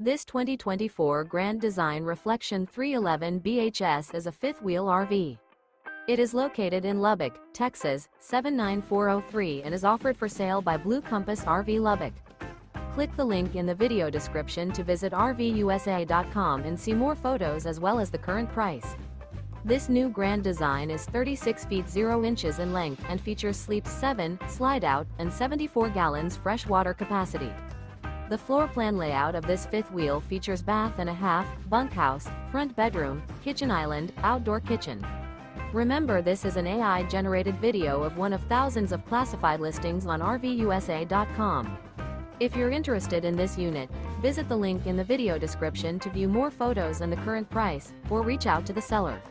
This 2024 Grand Design Reflection 311 BHS is a fifth-wheel RV. It is located in Lubbock, Texas, 79403 and is offered for sale by Blue Compass RV Lubbock. Click the link in the video description to visit RVUSA.com and see more photos as well as the current price. This new Grand Design is 36 feet 0 inches in length and features sleeps 7, slide-out, and 74 gallons fresh water capacity. The floor plan layout of this fifth wheel features bath and a half, bunkhouse, front bedroom, kitchen island, outdoor kitchen. Remember, this is an AI-generated video of one of thousands of classified listings on RVUSA.com. If you're interested in this unit, visit the link in the video description to view more photos and the current price, or reach out to the seller.